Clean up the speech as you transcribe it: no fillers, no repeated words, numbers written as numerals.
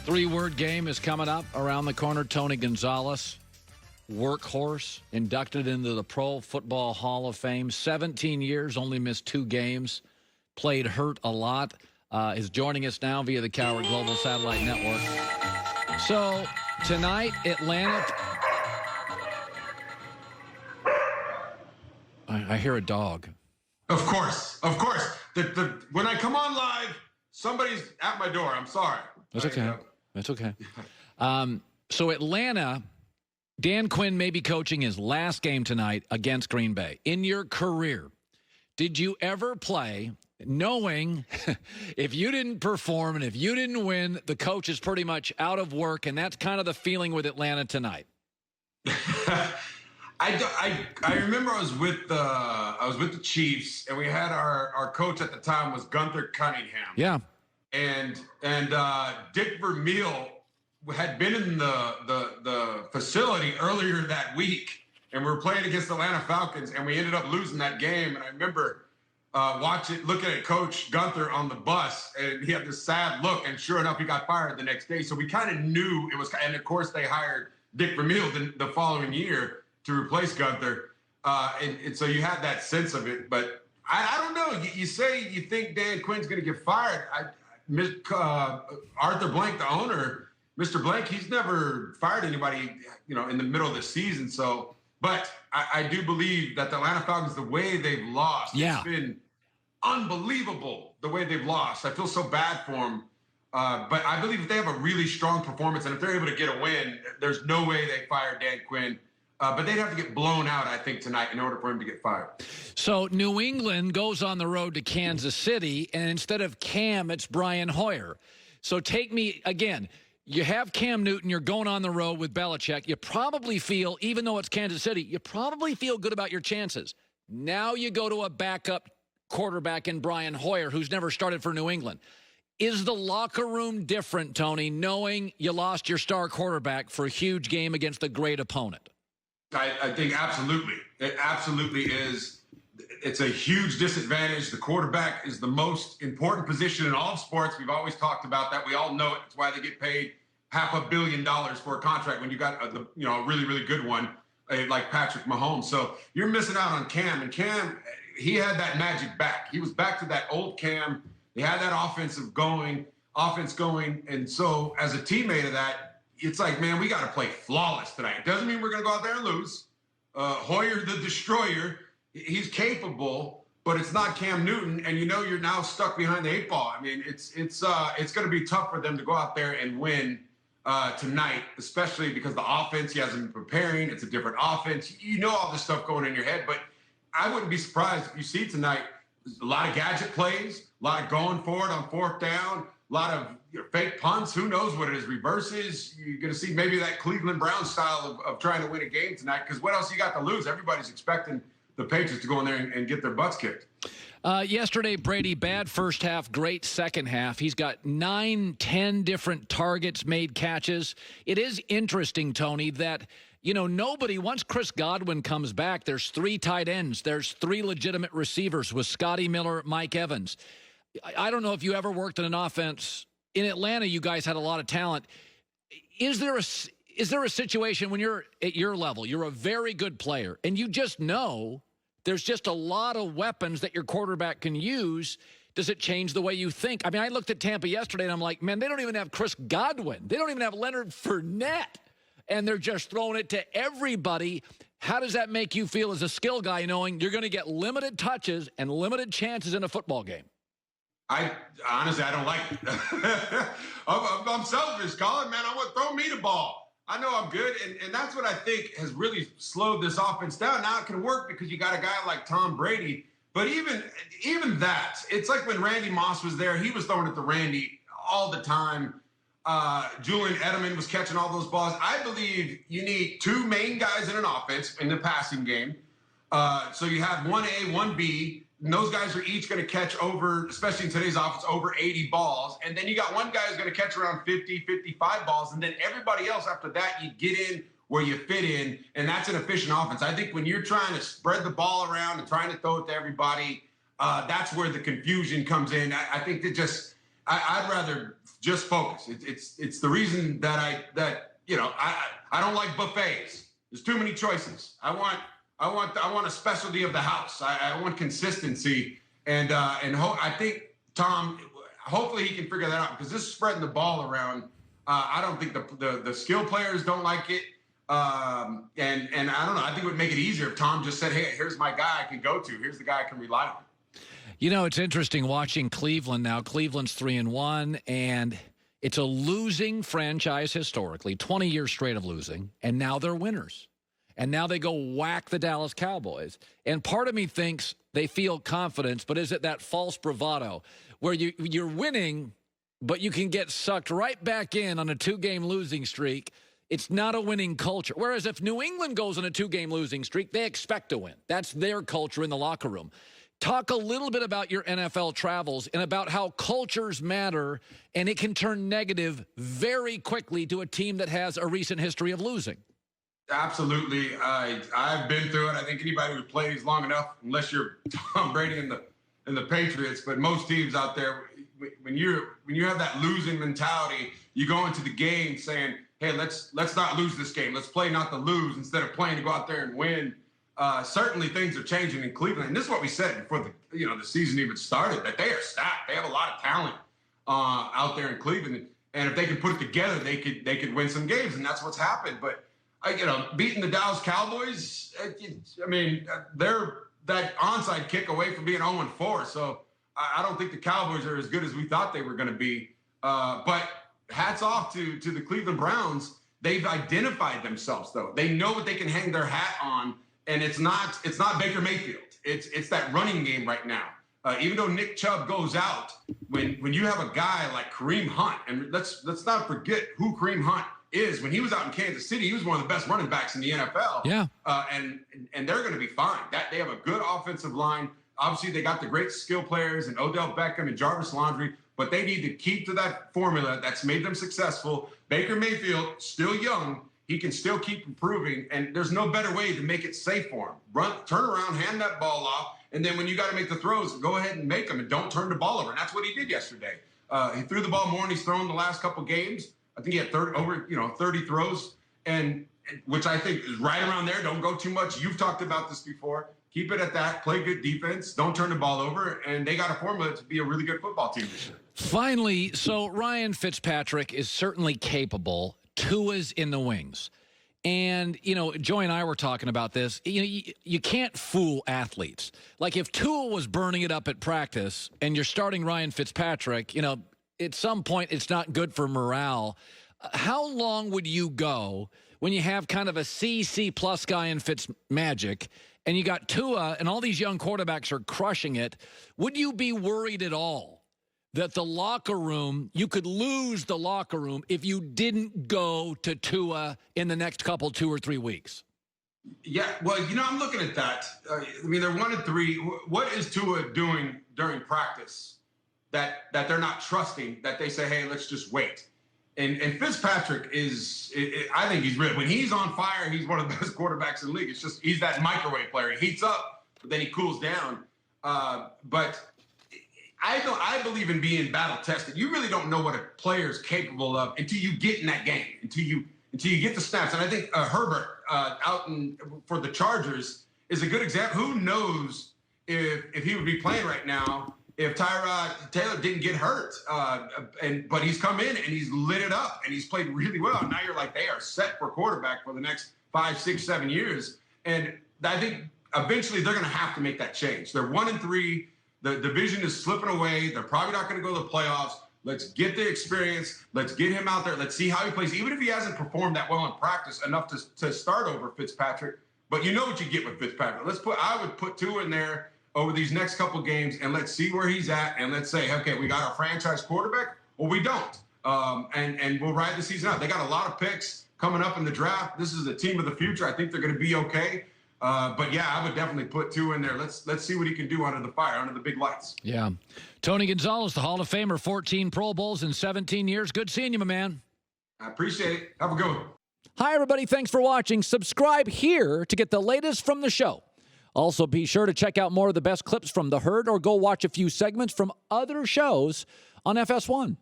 Three-word game is coming up around the corner. Tony Gonzalez, workhorse, inducted into the Pro Football Hall of Fame. 17 years, only missed 2 games, played hurt a lot, is joining us now via the Cowherd Global Satellite Network. So, tonight, Atlanta... I hear a dog. Of course. When I come on live, somebody's at my door. I'm sorry. That's okay. That's okay. So Atlanta, Dan Quinn may be coaching his last game tonight against Green Bay. In your career, did you ever play knowing if you didn't perform and if you didn't win, the coach is pretty much out of work, and that's kind of the feeling with Atlanta tonight? I remember I was with the Chiefs, and we had our coach at the time was Gunther Cunningham. Yeah. And Dick Vermeil had been in the facility earlier that week, and we were playing against the Atlanta Falcons, and we ended up losing that game. And I remember looking at Coach Gunther on the bus, and he had this sad look, and sure enough, he got fired the next day. So we kind of knew it was, and of course they hired Dick Vermeil the following year to replace Gunther. And so you had that sense of it, but I don't know. You say you think Dan Quinn's going to get fired. Arthur Blank, the owner, Mr. Blank, he's never fired anybody, in the middle of the season. So, but I do believe that the Atlanta Falcons, the way they've lost, It's been unbelievable the way they've lost. I feel so bad for them. But I believe if they have a really strong performance and if they're able to get a win, there's no way they fire Dan Quinn. But they'd have to get blown out, I think, tonight in order for him to get fired. So New England goes on the road to Kansas City, and instead of Cam, it's Brian Hoyer. So take me, again, you have Cam Newton, you're going on the road with Belichick. You probably feel, even though it's Kansas City, you probably feel good about your chances. Now you go to a backup quarterback in Brian Hoyer, who's never started for New England. Is the locker room different, Tony, knowing you lost your star quarterback for a huge game against a great opponent? I think absolutely. It absolutely is. It's a huge disadvantage. The quarterback is the most important position in all of sports. We've always talked about that. We all know it. It's why they get paid $500 million for a contract when you got a really, really good one like Patrick Mahomes. So you're missing out on Cam. And Cam, he had that magic back. He was back to that old Cam. He had that offense going. And so as a teammate of that, it's like, man, we got to play flawless tonight. It doesn't mean we're going to go out there and lose. Hoyer, the destroyer, he's capable, but it's not Cam Newton, and you're now stuck behind the 8 ball. I mean, it's going to be tough for them to go out there and win tonight, especially because the offense, he hasn't been preparing. It's a different offense. All this stuff going in your head, but I wouldn't be surprised if you see tonight a lot of gadget plays, a lot of going for it on 4th down, a lot of fake punts. Who knows what it is? Reverses. You're going to see maybe that Cleveland Browns style of trying to win a game tonight, because what else you got to lose? Everybody's expecting the Patriots to go in there and get their butts kicked. Yesterday, Brady, bad first half, great second half. He's got 9-10 different targets, made catches. It is interesting, Tony, that nobody, once Chris Godwin comes back, there's 3 tight ends. There's 3 legitimate receivers with Scotty Miller, Mike Evans. I don't know if you ever worked in an offense. In Atlanta, you guys had a lot of talent. Is there a situation when you're at your level, you're a very good player, and you just know there's just a lot of weapons that your quarterback can use? Does it change the way you think? I mean, I looked at Tampa yesterday, and I'm like, man, they don't even have Chris Godwin. They don't even have Leonard Fournette, and they're just throwing it to everybody. How does that make you feel as a skill guy, knowing you're going to get limited touches and limited chances in a football game? Honestly, I don't like it. I'm selfish, Colin, man. I want to throw me the ball. I know I'm good, and that's what I think has really slowed this offense down. Now it can work because you got a guy like Tom Brady, but even that, it's like when Randy Moss was there, he was throwing it to Randy all the time. Julian Edelman was catching all those balls. I believe you need 2 main guys in an offense in the passing game. So you have 1A, 1B. And those guys are each going to catch over, especially in today's offense, over 80 balls. And then you got one guy who's going to catch around 50, 55 balls. And then everybody else after that, you get in where you fit in. And that's an efficient offense. I think when you're trying to spread the ball around and trying to throw it to everybody, that's where the confusion comes in. I think that I'd rather just focus. It's the reason that I don't like buffets. There's too many choices. I want a specialty of the house. I want consistency, and I think Tom, hopefully he can figure that out, because this is spreading the ball around. I don't think the skill players don't like it. And I don't know. I think it would make it easier if Tom just said, hey, here's my guy I can go to. Here's the guy I can rely on. You know, it's interesting watching Cleveland now. Cleveland's 3-1, and it's a losing franchise historically, 20 years straight of losing, and now they're winners. And now they go whack the Dallas Cowboys. And part of me thinks they feel confidence, but is it that false bravado where you're winning, but you can get sucked right back in on a 2-game losing streak? It's not a winning culture. Whereas if New England goes on a 2-game losing streak, they expect to win. That's their culture in the locker room. Talk a little bit about your NFL travels and about how cultures matter, and it can turn negative very quickly to a team that has a recent history of losing. Absolutely. I've been through it. I think anybody who plays long enough, unless you're Tom Brady and the Patriots, but most teams out there, when you have that losing mentality, you go into the game saying, hey, let's not lose this game. Let's play not to lose instead of playing to go out there and win. Certainly things are changing in Cleveland. And this is what we said before the season even started, that they are stacked. They have a lot of talent out there in Cleveland. And if they could put it together, they could win some games. And that's what's happened. But, beating the Dallas Cowboys, they're that onside kick away from being 0-4. So I don't think the Cowboys are as good as we thought they were going to be. But hats off to the Cleveland Browns. They've identified themselves, though. They know what they can hang their hat on. And it's not Baker Mayfield. It's that running game right now. Even though Nick Chubb goes out, when you have a guy like Kareem Hunt, and let's not forget who Kareem Hunt is. When he was out in Kansas City, he was one of the best running backs in the NFL. Yeah. And they're going to be fine. They have a good offensive line. Obviously, they got the great skill players and Odell Beckham and Jarvis Landry, but they need to keep to that formula that's made them successful. Baker Mayfield, still young. He can still keep improving, and there's no better way to make it safe for him. Turn around, hand that ball off, and then when you got to make the throws, go ahead and make them, and don't turn the ball over. And that's what he did yesterday. He threw the ball more than he's thrown the last couple games. I think he had 30 throws, and which I think is right around there. Don't go too much. You've talked about this before. Keep it at that. Play good defense. Don't turn the ball over, and they got a formula to be a really good football team this year. Finally, so Ryan Fitzpatrick is certainly capable. Tua's in the wings. And, Joy and I were talking about this. You can't fool athletes. Like if Tua was burning it up at practice and you're starting Ryan Fitzpatrick, at some point it's not good for morale. How long would you go when you have kind of a C+ guy in Fitzmagic and you got Tua and all these young quarterbacks are crushing it? Would you be worried at all that the locker room, you could lose the locker room if you didn't go to Tua in the next 2 or 3 weeks? Yeah, well, I'm looking at that. They're 1-3. What is Tua doing during practice that they're not trusting, that they say, hey, let's just wait? And Fitzpatrick I think he's really, when he's on fire, he's one of the best quarterbacks in the league. It's just, he's that microwave player. He heats up, but then he cools down. But I believe in being battle tested. You really don't know what a player is capable of until you get in that game, until you get the snaps. And I think Herbert for the Chargers is a good example. Who knows if he would be playing right now if Tyrod Taylor didn't get hurt? But he's come in and he's lit it up and he's played really well. And now you're like, they are set for quarterback for the next 5, 6, 7 years. And I think eventually they're going to have to make that change. They're 1-3. The division is slipping away. They're probably not going to go to the playoffs. Let's get the experience. Let's get him out there. Let's see how he plays. Even if he hasn't performed that well in practice enough to start over Fitzpatrick. But you know what you get with Fitzpatrick. I would put Tua in there over these next couple games, and let's see where he's at. And let's say, okay, we got our franchise quarterback, or we don't. And we'll ride the season out. They got a lot of picks coming up in the draft. This is the team of the future. I think they're going to be okay. But yeah, I would definitely put Tua in there. Let's see what he can do under the fire, under the big lights. Yeah. Tony Gonzalez, the Hall of Famer, 14 Pro Bowls in 17 years. Good seeing you, my man. I appreciate it. Have a good one. Hi, everybody. Thanks for watching. Subscribe here to get the latest from the show. Also, be sure to check out more of the best clips from The Herd or go watch a few segments from other shows on FS1.